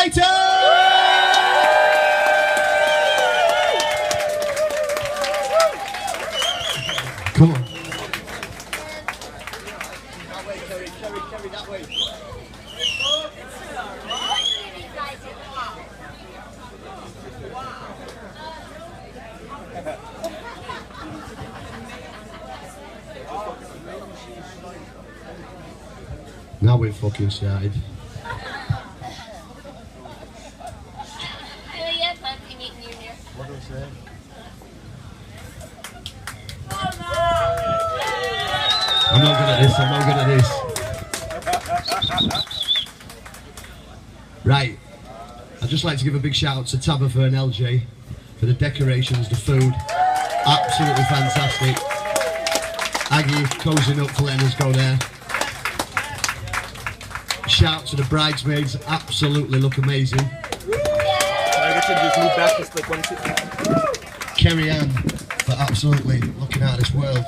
Slater! Come on. That way, Kerry, that way. Now we've fucking started. What do I say? I'm not good at this. Right. I'd just like to give a big shout out to Tabitha and LJ for the decorations, the food. Absolutely fantastic. Aggie cozying up for letting us go there. Shout out to the bridesmaids, absolutely look amazing. Kerry Ann for absolutely looking out of this world.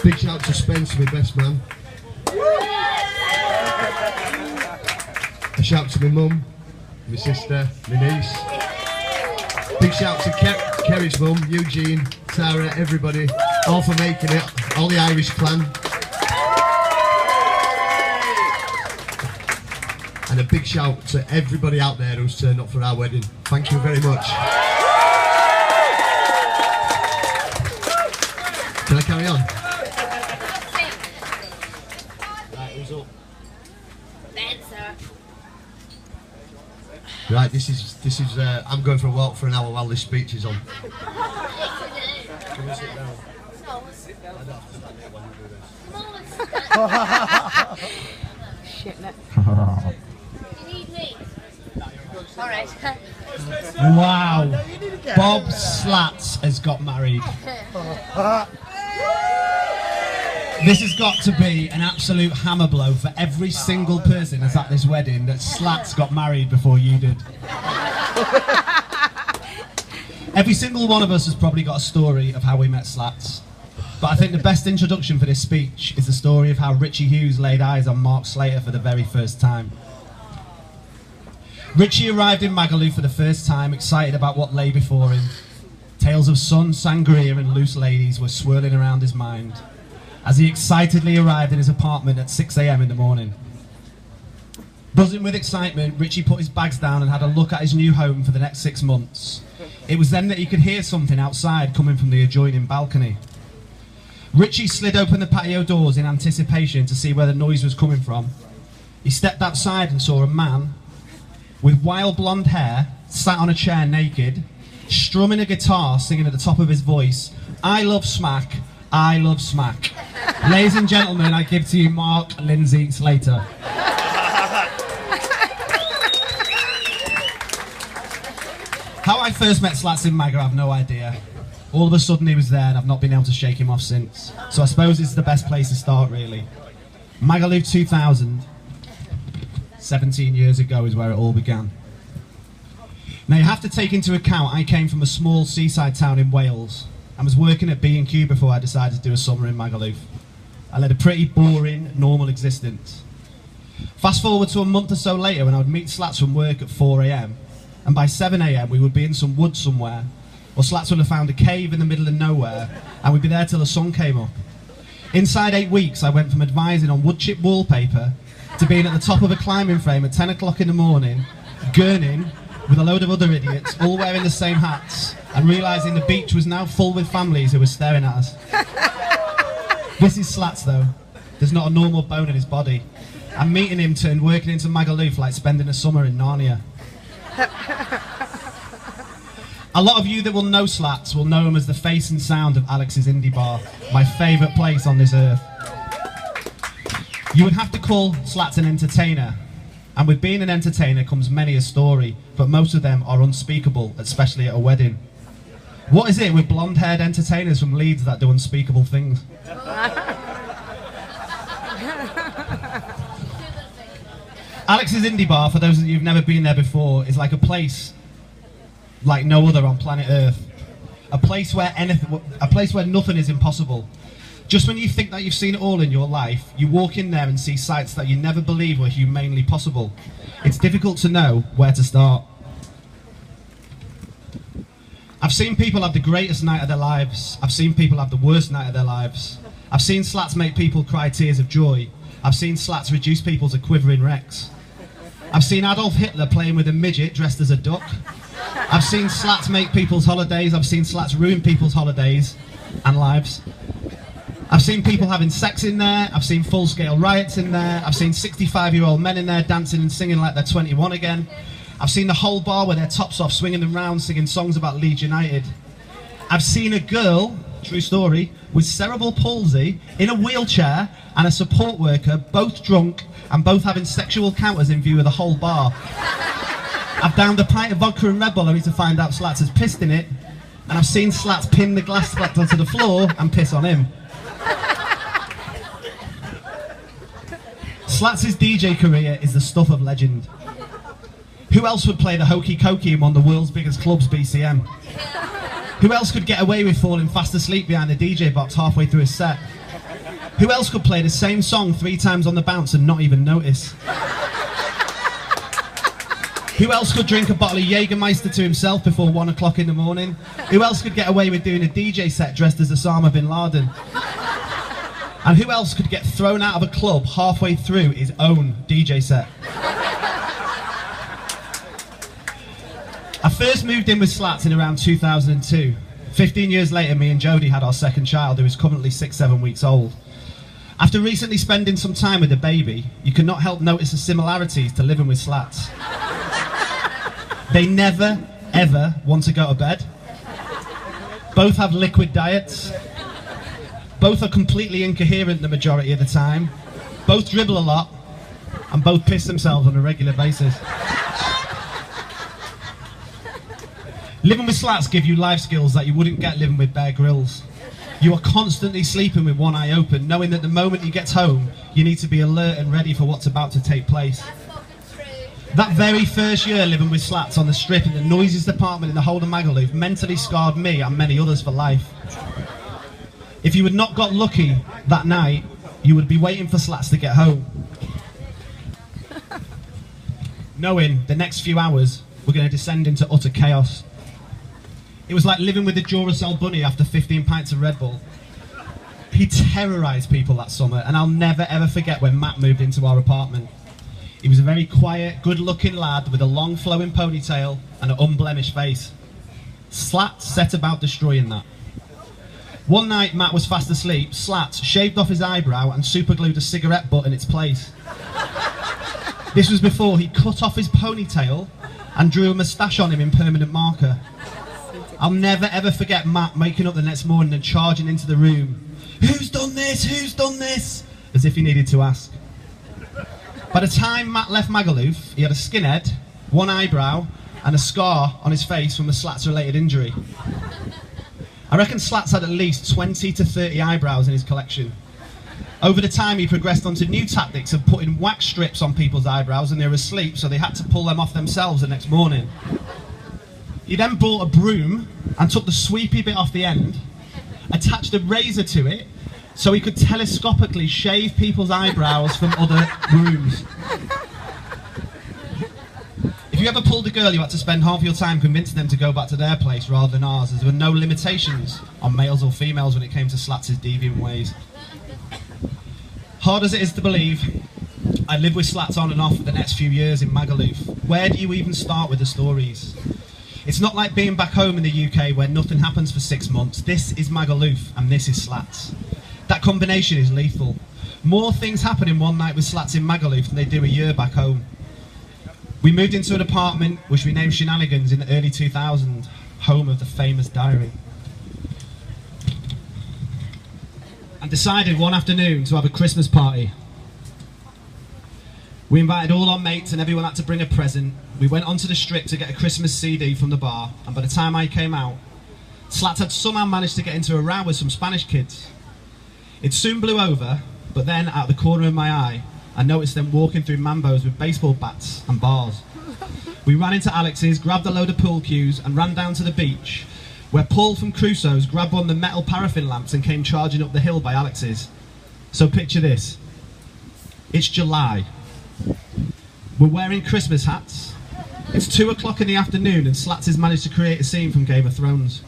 Big shout out to Spencer, my best man. A shout out to my mum, my sister, my niece. Big shout out to Kerry's mum, Eugene, Sarah, everybody, all for making it, all the Irish clan. And a big shout to everybody out there who's turned up for our wedding. Thank you very much. Can I carry on? Right, who's up? Right, this is. I'm going for a walk for an hour while this speech is on. Can we sit down? No. Sit down. I don't have to stand here while you do this. Shit, no. You need me. Alright. Wow. Bob Slatz has got married. This has got to be an absolute hammer blow for every single person that's at this wedding that Slatz got married before you did. Every single one of us has probably got a story of how we met Slatz. But I think the best introduction for this speech is the story of how Richie Hughes laid eyes on Mark Slater for the very first time. Richie arrived in Magaluf for the first time, excited about what lay before him. Tales of sun, sangria and loose ladies were swirling around his mind as he excitedly arrived in his apartment at 6 AM in the morning. Buzzing with excitement, Richie put his bags down and had a look at his new home for the next 6 months. It was then that he could hear something outside coming from the adjoining balcony. Richie slid open the patio doors in anticipation to see where the noise was coming from. He stepped outside and saw a man with wild blonde hair, sat on a chair naked, strumming a guitar, singing at the top of his voice, "I love smack, I love smack." Ladies and gentlemen, I give to you Mark Lindsay Slater. How I first met Slatz in Maga, I have no idea. All of a sudden he was there and I've not been able to shake him off since. So I suppose it's the best place to start, really. Magaluf 2000, 17 years ago is where it all began. Now you have to take into account I came from a small seaside town in Wales and was working at B&Q before I decided to do a summer in Magaluf. I led a pretty boring, normal existence. Fast forward to a month or so later when I would meet Slatz from work at 4 AM, and by 7 AM we would be in some woods somewhere, or Slatz would have found a cave in the middle of nowhere, and we'd be there till the sun came up. Inside 8 weeks I went from advising on wood chip wallpaper to being at the top of a climbing frame at 10 o'clock in the morning, gurning with a load of other idiots, all wearing the same hats, and realising the beach was now full with families who were staring at us. This is Slatz though. There's not a normal bone in his body. And meeting him turned working into Magaluf like spending a summer in Narnia. A lot of you that will know Slatz will know him as the face and sound of Alex's Indie Bar, my favourite place on this earth. You would have to call Slatz an entertainer, and with being an entertainer comes many a story, but most of them are unspeakable, especially at a wedding. What is it with blonde-haired entertainers from Leeds that do unspeakable things? Alex's Indie Bar, for those of you who've never been there before, is like a place like no other on planet Earth. A place where nothing is impossible. Just when you think that you've seen it all in your life, you walk in there and see sights that you never believed were humanly possible. It's difficult to know where to start. I've seen people have the greatest night of their lives. I've seen people have the worst night of their lives. I've seen slats make people cry tears of joy. I've seen slats reduce people to quivering wrecks. I've seen Adolf Hitler playing with a midget dressed as a duck. I've seen slats make people's holidays. I've seen slats ruin people's holidays and lives. I've seen people having sex in there. I've seen full-scale riots in there. I've seen 65-year-old men in there dancing and singing like they're 21 again. I've seen the whole bar with their tops off, swinging them round, singing songs about Leeds United. I've seen a girl, true story, with cerebral palsy, in a wheelchair, and a support worker, both drunk and both having sexual encounters in view of the whole bar. I've downed a pint of vodka and Red Bull only to find out Slats has pissed in it, and I've seen Slats pin the glass Slats onto the floor and piss on him. Slats' DJ career is the stuff of legend. Who else would play the hokey cokey in one of the world's biggest clubs, BCM? Who else could get away with falling fast asleep behind the DJ box halfway through his set? Who else could play the same song 3 times on the bounce and not even notice? Who else could drink a bottle of Jägermeister to himself before 1 o'clock in the morning? Who else could get away with doing a DJ set dressed as Osama bin Laden? And who else could get thrown out of a club halfway through his own DJ set? I first moved in with Slats in around 2002. 15 years later, me and Jodie had our second child, who is currently 6-7 weeks old. After recently spending some time with the baby, you cannot help notice the similarities to living with Slats. They never, ever want to go to bed. Both have liquid diets. Both are completely incoherent the majority of the time. Both dribble a lot. And both piss themselves on a regular basis. Living with Slats give you life skills that you wouldn't get living with Bear Grylls. You are constantly sleeping with one eye open, knowing that the moment he gets home, you need to be alert and ready for what's about to take place. That very first year living with Slats on the strip in the noisiest apartment in the whole of Magaluf mentally scarred me and many others for life. If you had not got lucky that night, you would be waiting for Slats to get home, knowing the next few hours were going to descend into utter chaos. It was like living with a Duracell bunny after 15 pints of Red Bull. He terrorised people that summer, and I'll never ever forget when Matt moved into our apartment. He was a very quiet, good-looking lad with a long flowing ponytail and an unblemished face. Slats set about destroying that. One night Matt was fast asleep. Slats shaved off his eyebrow and superglued a cigarette butt in its place. This was before he cut off his ponytail and drew a moustache on him in permanent marker. I'll never ever forget Matt waking up the next morning and charging into the room. "Who's done this? Who's done this?" As if he needed to ask. By the time Matt left Magaluf, he had a skinhead, one eyebrow, and a scar on his face from a Slats-related injury. I reckon Slats had at least 20 to 30 eyebrows in his collection. Over the time, he progressed onto new tactics of putting wax strips on people's eyebrows and they were asleep, so they had to pull them off themselves the next morning. He then bought a broom and took the sweepy bit off the end, attached a razor to it, so he could telescopically shave people's eyebrows from other brooms. If you ever pulled a girl, you had to spend half your time convincing them to go back to their place rather than ours, as there were no limitations on males or females when it came to Slats' deviant ways. Hard as it is to believe, I lived with Slats on and off for the next few years in Magaluf. Where do you even start with the stories? It's not like being back home in the UK where nothing happens for 6 months. This is Magaluf and this is Slats. That combination is lethal. More things happen in one night with Slats in Magaluf than they do a year back home. We moved into an apartment which we named Shenanigans in the early 2000s, home of the famous Diary. And decided one afternoon to have a Christmas party. We invited all our mates and everyone had to bring a present. We went onto the strip to get a Christmas CD from the bar, and by the time I came out, Slats had somehow managed to get into a row with some Spanish kids. It soon blew over, but then out of the corner of my eye, I noticed them walking through Mambos with baseball bats and bars. We ran into Alex's, grabbed a load of pool cues and ran down to the beach, where Paul from Crusoe's grabbed one of the metal paraffin lamps and came charging up the hill by Alex's. So picture this. It's July. We're wearing Christmas hats. It's 2 o'clock in the afternoon and Slatz has managed to create a scene from Game of Thrones.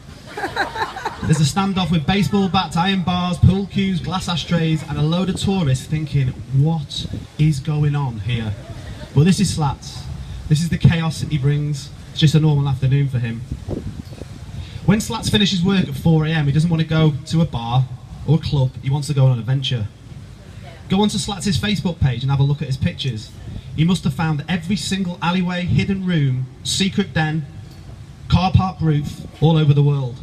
There's a standoff with baseball bats, iron bars, pool cues, glass ashtrays, and a load of tourists thinking, what is going on here? Well, this is Slatz. This is the chaos he brings. It's just a normal afternoon for him. When Slatz finishes work at 4 AM, he doesn't want to go to a bar or a club, he wants to go on an adventure. Go onto Slatz's Facebook page and have a look at his pictures. He must have found every single alleyway, hidden room, secret den, car park roof, all over the world.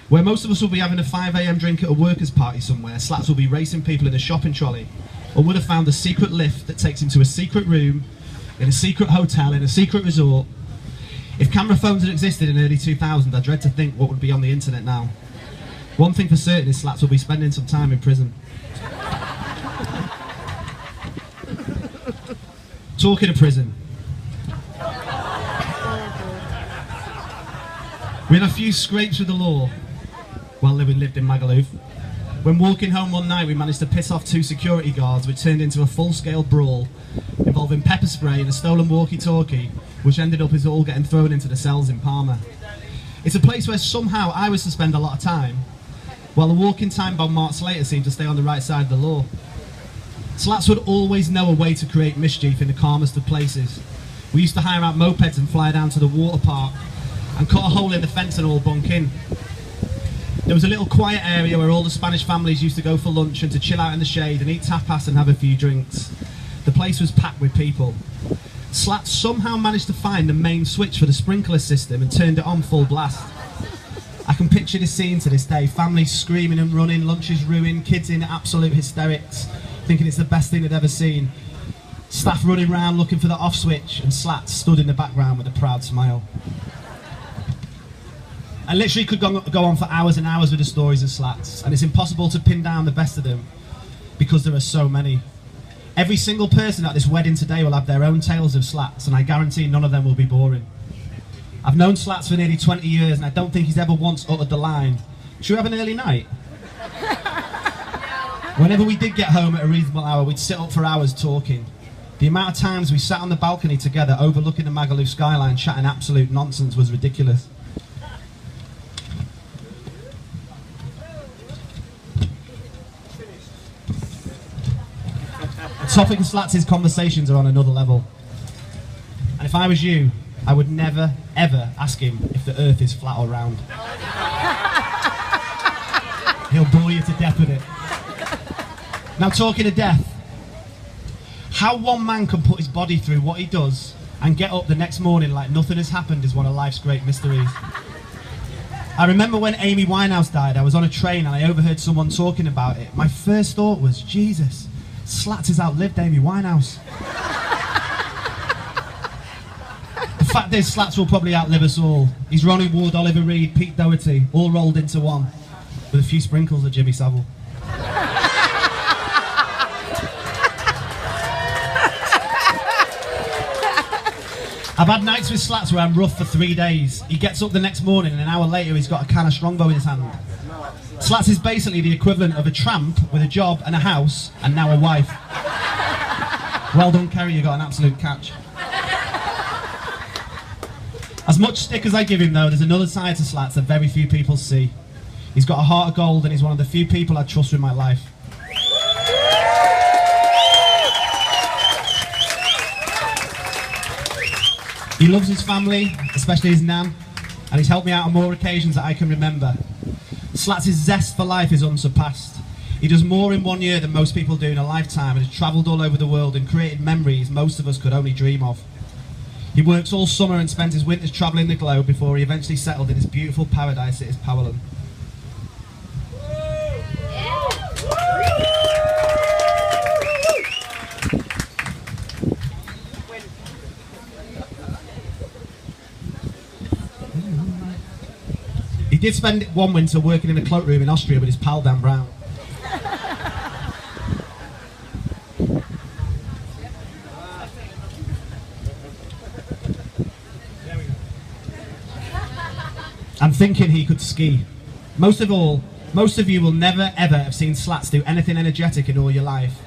Where most of us will be having a 5 AM drink at a workers' party somewhere, Slatz will be racing people in a shopping trolley, or would have found a secret lift that takes him to a secret room, in a secret hotel, in a secret resort. If camera phones had existed in early 2000, I dread to think what would be on the internet now. One thing for certain is Slatz will be spending some time in prison. Talking of prison. We had a few scrapes with the law while we lived in Magaluf. When walking home one night, we managed to piss off 2 security guards, which turned into a full-scale brawl involving pepper spray and a stolen walkie-talkie, which ended up us all getting thrown into the cells in Palma. It's a place where somehow I was to spend a lot of time, while the walking time bomb Mark Slater seemed to stay on the right side of the law. Slatz would always know a way to create mischief in the calmest of places. We used to hire out mopeds and fly down to the water park and cut a hole in the fence and all bunk in. There was a little quiet area where all the Spanish families used to go for lunch and to chill out in the shade and eat tapas and have a few drinks. The place was packed with people. Slatz somehow managed to find the main switch for the sprinkler system and turned it on full blast. I can picture the scene to this day, families screaming and running, lunches ruined, kids in absolute hysterics, thinking it's the best thing they'd ever seen. Staff running around looking for the off switch, and Slatz stood in the background with a proud smile. I literally could go on for hours and hours with the stories of Slatz, and it's impossible to pin down the best of them because there are so many. Every single person at this wedding today will have their own tales of Slatz, and I guarantee none of them will be boring. I've known Slatz for nearly 20 years, and I don't think he's ever once uttered the line, "Should we have an early night?" Whenever we did get home at a reasonable hour, we'd sit up for hours talking. The amount of times we sat on the balcony together overlooking the Magaluf skyline chatting absolute nonsense was ridiculous. The topic of Slatz's conversations are on another level. And if I was you, I would never, ever ask him if the earth is flat or round. He'll bore you to death with it. Now, talking of death, how one man can put his body through what he does and get up the next morning like nothing has happened is one of life's great mysteries. I remember when Amy Winehouse died, I was on a train and I overheard someone talking about it. My first thought was, Jesus, Slatz has outlived Amy Winehouse. The fact is, Slatz will probably outlive us all. He's Ronnie Wood, Oliver Reed, Pete Doherty, all rolled into one, with a few sprinkles of Jimmy Savile. I've had nights with Slatz where I'm rough for 3 days. He gets up the next morning and an hour later he's got a can of Strongbow in his hand. Slatz is basically the equivalent of a tramp with a job and a house and now a wife. Well done, Kerry, you got an absolute catch. As much stick as I give him though, there's another side to Slatz that very few people see. He's got a heart of gold and he's one of the few people I trust with my life. He loves his family, especially his nan, and he's helped me out on more occasions that I can remember. Slatz's zest for life is unsurpassed. He does more in 1 year than most people do in a lifetime and has travelled all over the world and created memories most of us could only dream of. He works all summer and spends his winters travelling the globe before he eventually settled in his beautiful paradise at his Powerland. He did spend one winter working in a cloakroom in Austria with his pal Dan Brown. and thinking he could ski. Most of you will never ever have seen Slatz do anything energetic in all your life.